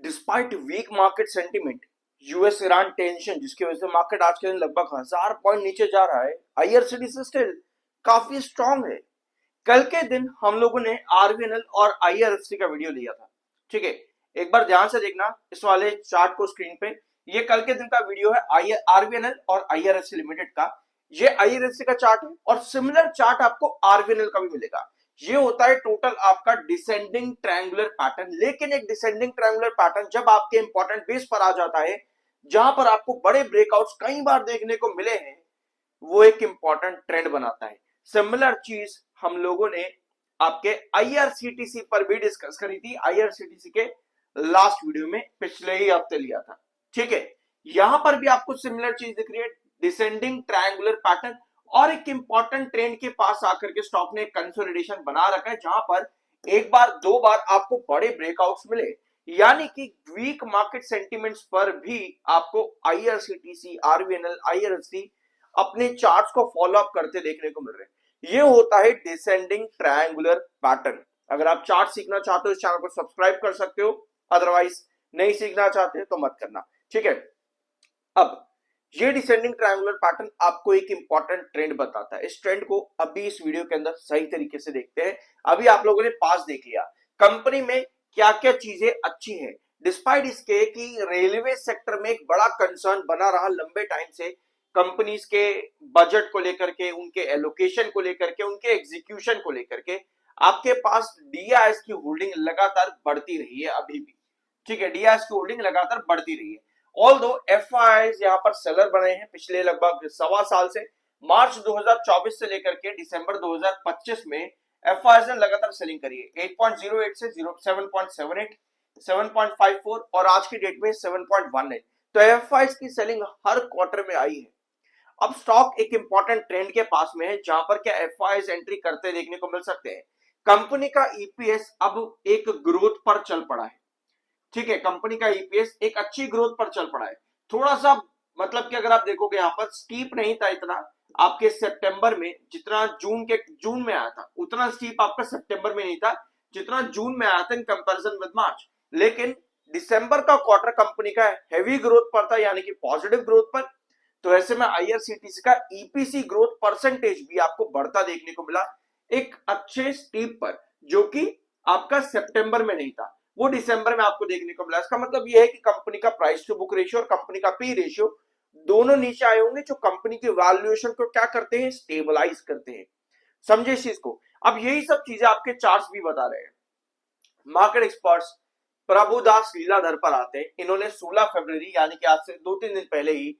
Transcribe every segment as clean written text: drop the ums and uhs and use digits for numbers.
Despite weak market sentiment, US Iran tension जिसकी वजह से मार्केट आज के दिन लगभग 1000 पॉइंट नीचे जा रहा है, आईआरसीटीसी स्टिल काफी स्ट्रांग है। कल के दिन हम लोगों ने आरवीएनएल और आईआरएफसी का वीडियो लिया था, ठीक है। एक बार ध्यान से देखना इस वाले चार्ट को स्क्रीन पे। ये कल के दिन का वीडियो है आरवीएनएल और आईआरएफसी लिमिटेड का। ये आईआरएफसी का चार्ट है और सिमिलर चार्ट आपको आरवीएनएल का भी मिलेगा। ये होता है टोटल आपका डिसेंडिंग ट्रायंगुलर पैटर्न, लेकिन एक डिसेंडिंग ट्रायंगुलर पैटर्न जब आपके इंपॉर्टेंट बेस पर आ जाता है, जहां पर आपको बड़े ब्रेकआउट्स कई बार देखने को मिले हैं, वो एक इंपॉर्टेंट ट्रेंड बनाता है। सिमिलर चीज हम लोगों ने आपके आईआरसीटीसी पर भी डिस्कस करी थी, आईआरसीटीसी के लास्ट वीडियो में पिछले ही हफ्ते लिया था, ठीक है। यहां पर भी आपको सिमिलर चीज दिख रही है, डिसेंडिंग ट्रायंगुलर पैटर्न, और एक इंपॉर्टेंट ट्रेंड के पास आकर के स्टॉक ने कंसोलिडेशन बना रखा है, जहां पर एक बार दो बार आपको बड़े ब्रेकआउट्स मिले। यानी कि वीक मार्केट सेंटिमेंट्स पर भी आपको आईआरसीटीसी, आरवीएनएल, आईआरएफसी अपने चार्ट्स को फॉलो अप करते देखने को मिल रहे हैं। ये होता है डिसेंडिंग ट्रायंगुलर पैटर्न। अगर आप चार्ट सीखना चाहते हो इस चैनल को सब्सक्राइब कर सकते हो, अदरवाइज नहीं सीखना चाहते तो मत करना, ठीक है। अब ये डिसेंडिंग ट्रायंगुलर पैटर्न आपको एक इंपॉर्टेंट ट्रेंड बताता है। इस ट्रेंड को अभी इस वीडियो के अंदर सही तरीके से देखते हैं। अभी आप लोगों ने पास देख लिया कंपनी में क्या क्या चीजें अच्छी हैं, डिस्पाइट इसके कि रेलवे सेक्टर में एक बड़ा कंसर्न बना रहा लंबे टाइम से, कंपनीज के बजट को लेकर के, उनके एलोकेशन को लेकर के, उनके एग्जीक्यूशन को लेकर के आपके पास डीआईएस की होल्डिंग लगातार बढ़ती रही है अभी भी, ठीक है। डीआईएस की होल्डिंग लगातार बढ़ती रही है। ऑल्दो एफआईआईज यहाँ पर सेलर बने हैं पिछले लगभग सवा साल से। मार्च 2024 से लेकर के दिसंबर 2025 में एफआईआईज ने लगातार सेलिंग करी है, 8.08 से 7.78, 7.54 और आज की डेट में 7.18। तो एफआईआईज की सेलिंग हर क्वार्टर में आई है। अब स्टॉक एक इंपॉर्टेंट ट्रेंड के पास में है, जहां पर क्या एफआईआईज एंट्री करते देखने को मिल सकते हैं। कंपनी का ईपीएस अब एक ग्रोथ पर चल पड़ा है, ठीक है। कंपनी का ईपीएस एक अच्छी ग्रोथ पर चल पड़ा है। थोड़ा सा मतलब कि अगर आप देखोगे यहाँ पर स्टीप नहीं था इतना आपके सितंबर में, जितना जून में आया था उतना स्टीप आपका सितंबर में नहीं था जितना जून में आया था इन कंपैरिजन विद मार्च। लेकिन दिसंबर का क्वार्टर कंपनी का हैवी ग्रोथ पर था, यानी कि पॉजिटिव ग्रोथ पर। तो ऐसे में आईआरसीटीसी का ईपीसी ग्रोथ परसेंटेज भी आपको बढ़ता देखने को मिला एक अच्छे स्टीप पर, जो कि आपका सितंबर में नहीं था, वो दिसंबर में आपको देखने को मिला। इसका मतलब यह है कि कंपनी का प्राइस टू बुक रेशियो और कंपनी का पी रेशियो दोनों नीचे आए होंगे, जो कंपनी की वैल्यूएशन को क्या करते हैं, स्टेबलाइज करते हैं। समझे इस चीज को। अब यही सब चीजें आपके चार्ट्स भी बता रहे हैं। मार्केट एक्सपर्ट्स प्रभुदास लीलाधर पर आते हैं। इन्होंने 16 फरवरी यानी कि आज से 2-3 दिन पहले ही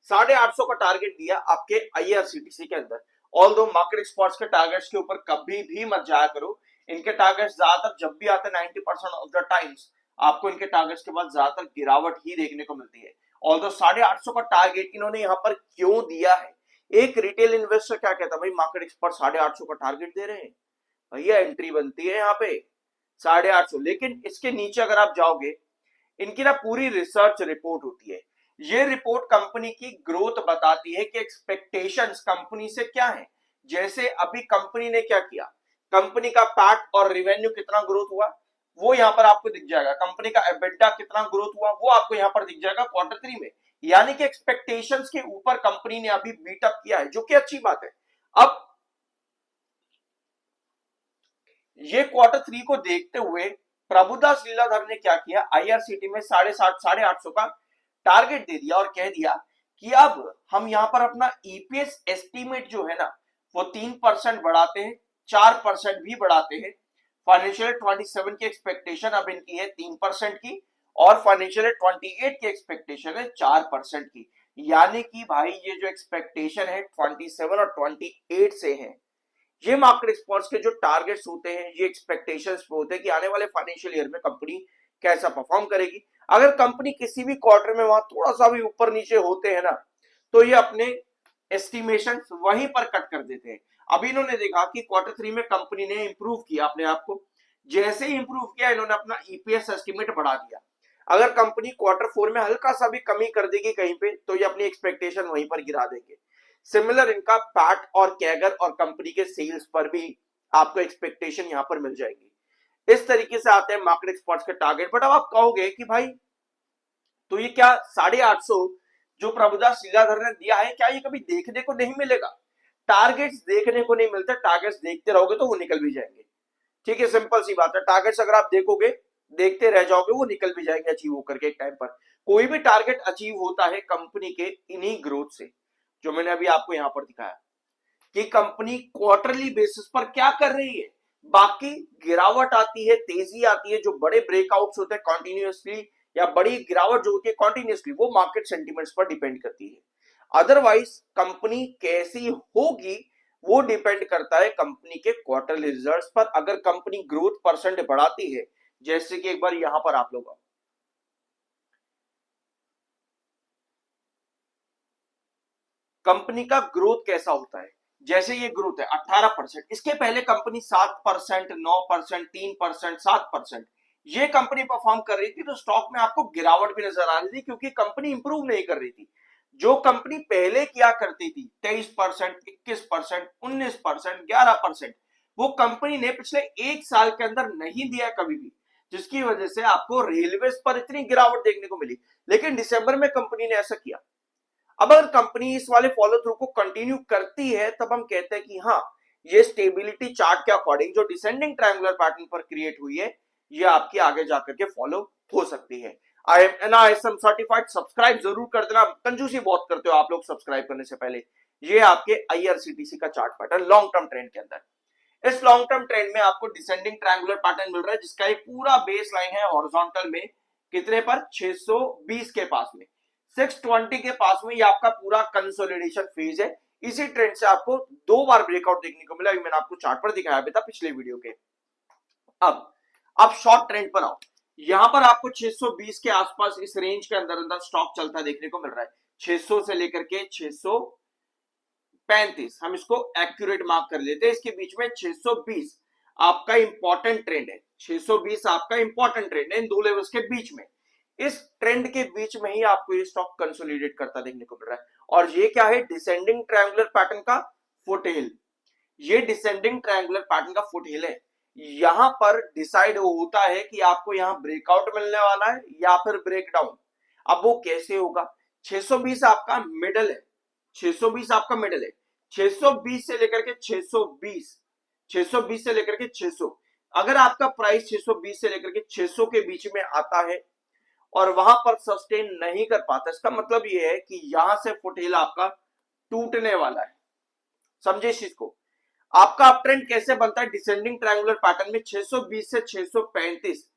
850 का टारगेट दिया आपके आईआरसीटीसी के अंदर। ऑल्दो मार्केट एक्सपर्ट्स के टारगेट्स के ऊपर कभी भी मत जाया करो। इनके टारगेट्स ज्यादातर जब भी आते हैं 90% ऑफ द टाइम्स आपको इनके टारगेट्स के बाद ज्यादातर गिरावट ही देखने को मिलती है। ऑल्दो 850 का टारगेट इन्होंने यहाँ पर क्यों दिया है? एक रिटेल इन्वेस्टर क्या कहता है, भाई मार्केट एक्सपर्ट 850 का टारगेट दे रहे हैं, भैया एंट्री बनती है यहाँ पे 850। लेकिन इसके नीचे अगर आप जाओगे, इनकी ना पूरी रिसर्च रिपोर्ट होती है। ये रिपोर्ट कंपनी की ग्रोथ बताती है कि एक्सपेक्टेशंस कंपनी से क्या है। जैसे अभी कंपनी ने क्या किया, कंपनी का पैट और रेवेन्यू कितना ग्रोथ हुआ वो यहां पर आपको दिख जाएगा। कंपनी का एबिटा कितना ग्रोथ हुआ वो आपको यहां पर दिख जाएगा क्वार्टर 3 में। यानी कि एक्सपेक्टेशंस के ऊपर कंपनी ने अभी बीट अप किया है, जो कि अच्छी बात है। अब ये क्वार्टर 3 को देखते हुए प्रभुदास लीलाधर ने क्या किया, आईआरसीटी में 850 का टारगेट दे दिया और कह दिया कि अब हम यहां पर अपना ईपीएस एस्टीमेट जो है ना वो 3% बढ़ाते हैं, 4% भी बढ़ाते हैं। फाइनेंशियल 27 की एक्सपेक्टेशन अब इनकी है 3% की, और फाइनेंशियल 28 की एक्सपेक्टेशन है 4% की। यानी कि भाई ये जो एक्सपेक्टेशन है 27 और 28 से है। ये मार्केट एक्सपर्ट्स के जो टारगेट्स होते हैं ये एक्सपेक्टेशंस पे होते हैं कि आने वाले फाइनेंशियल ईयर में कंपनी कैसा परफॉर्म करेगी। अगर कंपनी किसी भी क्वार्टर में वहां थोड़ा सा भी ऊपर नीचे होते हैं ना, तो ये अपने एस्टिमेशंस वहीं पर कट कर देते हैं। अभी इन्होंने देखा कि क्वार्टर 3 में कंपनी ने इंप्रूव किया अपने आप को, जैसे ही इंप्रूव किया इन्होंने अपना ईपीएस एस्टिमेट बढ़ा दिया। अगर कंपनी क्वार्टर 4 में हल्का सा भी कमी कर देगी कहीं पे, तो ये अपनी एक्सपेक्टेशन वहीं पर गिरा देंगे। सिमिलर इनका पैट और कैगर और कंपनी के सेल्स पर भी आपको एक्सपेक्टेशन यहां पर मिल जाएगी। इस तरीके से आते हैं मार्केट एक्सपर्ट्स के टारगेट। बट अब आप कहोगे कि भाई तो ये क्या 850 जो प्रभुदास लीलाधर ने दिया है क्या ये कभी देखने को नहीं मिलेगा? टारगेट्स देखने को नहीं मिलते, टारगेट्स देखते रहोगे तो वो निकल भी जाएंगे। ठीक है, सिंपल सी बात है। टारगेट्स अगर आप देखोगे, देखते रह जाओगे, वो निकल भी जाएंगे अचीव होकर के एक टाइम पर। कोई भी टारगेट अचीव होता है कंपनी के इन्हीं ग्रोथ से, जो मैंने अभी आपको यहां पर दिखाया कि कंपनी क्वार्टरली बेसिस पर क्या कर रही है। बाकी गिरावट आती है, तेजी आती है, जो बड़े ब्रेकआउट्स होते हैं कॉन्टिन्यूसली, या बड़ी गिरावट जो होती है कॉन्टिन्यूसली, वो मार्केट सेंटिमेंट्स पर डिपेंड करती है। अदरवाइज कंपनी कैसी होगी वो डिपेंड करता है कंपनी के क्वार्टरली रिजल्ट्स पर। अगर कंपनी ग्रोथ परसेंट बढ़ाती है, जैसे कि एक बार यहां पर आप लोग कंपनी का ग्रोथ कैसा होता है, जैसे ये ग्रोथ है 18%, इसके पहले कंपनी 7%, 9%, 3%, 7%, ये कंपनी परफॉर्म कर रही थी, तो स्टॉक में आपको गिरावट भी नजर आ रही थी क्योंकि कंपनी इंप्रूव नहीं कर रही थी। जो कंपनी पहले किया करती थी 23%, 21%, 19%, 11%, वो कंपनी ने पिछले एक साल के अंदर नहीं दिया कभी भी, जिसकी वजह से आपको रेलवेज पर इतनी गिरावट देखने को मिली। लेकिन दिसंबर में कंपनी ने ऐसा किया। अब अगर कंपनी इस वाले फॉलो थ्रू को कंटिन्यू करती है, तब हम कहते हैं कि हाँ, ये स्टेबिलिटी चार्ट के अकॉर्डिंग जो डिसेंडिंग ट्रायंगुलर पैटर्न पर क्रिएट हुई है, ये आपकी आगे जाकर के फॉलो हो सकती है। I am NISM certified, subscribe जरूर कर देना। कंजूसी बहुत करते हो आप लोग सब्सक्राइब करने से पहले। ये आपके IRCTC का chart pattern long term trend के अंदर। इस लॉन्ग टर्म ट्रेंड में आपको डिसेंडिंग ट्रायंगुलर पैटर्न मिल रहा है, जिसका एक पूरा बेस लाइन है हॉरिजॉन्टल में, कितने पर 620 के पास में, 620 के पास में। ये आपका पूरा कंसोलिडेशन फेज है। इसी ट्रेंड से आपको दो बार ब्रेकआउट देखने को मिला, अभी मैंने आपको चार्ट पर दिखाया भी था पिछले वीडियो के। अब शॉर्ट ट्रेंड पर आओ। यहां पर आपको 620 के आसपास इस रेंज के अंदर अंदर स्टॉक चलता देखने को मिल रहा है, 600 से लेकर के 635, हम इसको एक्यूरेट मार्क कर लेते हैं। इसके बीच में 620 आपका इंपॉर्टेंट ट्रेंड है, 620 आपका इंपॉर्टेंट ट्रेंड है इन दो लेवल्स के बीच में। इस ट्रेंड के बीच में ही आपको ये स्टॉक कंसोलिडेट करता देखने को मिल रहा है। और ये क्या है, डिसेंडिंग ट्रायंगुलर पैटर्न का फुटहिल। ये डिसेंडिंग ट्रायंगुलर पैटर्न का फुटहिल है। यहां पर डिसाइड होता है कि आपको यहां ब्रेकआउट मिलने वाला है या फिर ब्रेकडाउन। अब वो कैसे होगा, 620 आपका मिडल है, 620 आपका मिडल है, 620 से लेकर के 620, 620 से लेकर के 600। अगर आपका प्राइस 620 से लेकर के 600 के बीच में आता है और वहां पर सस्टेन नहीं कर पाता, इसका मतलब यह है कि यहां से फुटहिल आपका टूटने वाला है। समझे इस चीज को। आपका अप ट्रेंड कैसे बनता है, डिसेंडिंग ट्रायंगुलर पैटर्न में 620 से 635।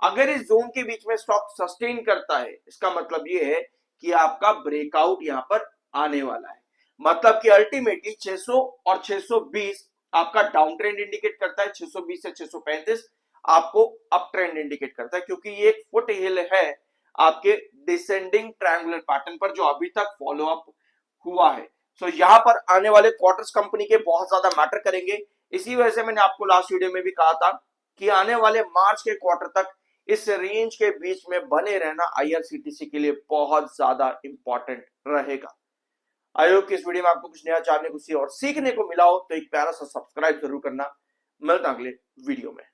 अगर इस जोन के बीच में स्टॉक सस्टेन करता है, इसका मतलब यह है कि आपका ब्रेकआउट यहां पर आने वाला है। मतलब कि अल्टीमेटली 600 और 620 आपका डाउन ट्रेंड इंडिकेट करता है, 620 से 635 आपको अप ट्रेंड इंडिकेट करता है, क्योंकि ये एक फुट हिल है आपके डिसेंडिंग ट्रायंगुलर पैटर्न पर जो अभी तक फॉलो अप हुआ है। सो यहां पर आने वाले क्वार्टर्स कंपनी के बहुत ज्यादा मैटर करेंगे। इसी वजह से मैंने आपको लास्ट वीडियो में भी कहा था कि आने वाले मार्च के क्वार्टर तक इस रेंज के बीच में बने रहना IRCTC के लिए बहुत ज्यादा इंपॉर्टेंट रहेगा। आई होप कि इस वीडियो में आपको कुछ नया जानने को और सीखने को मिला हो, तो एक प्यारा सा सब्सक्राइब जरूर करना। मिलता अगले वीडियो में।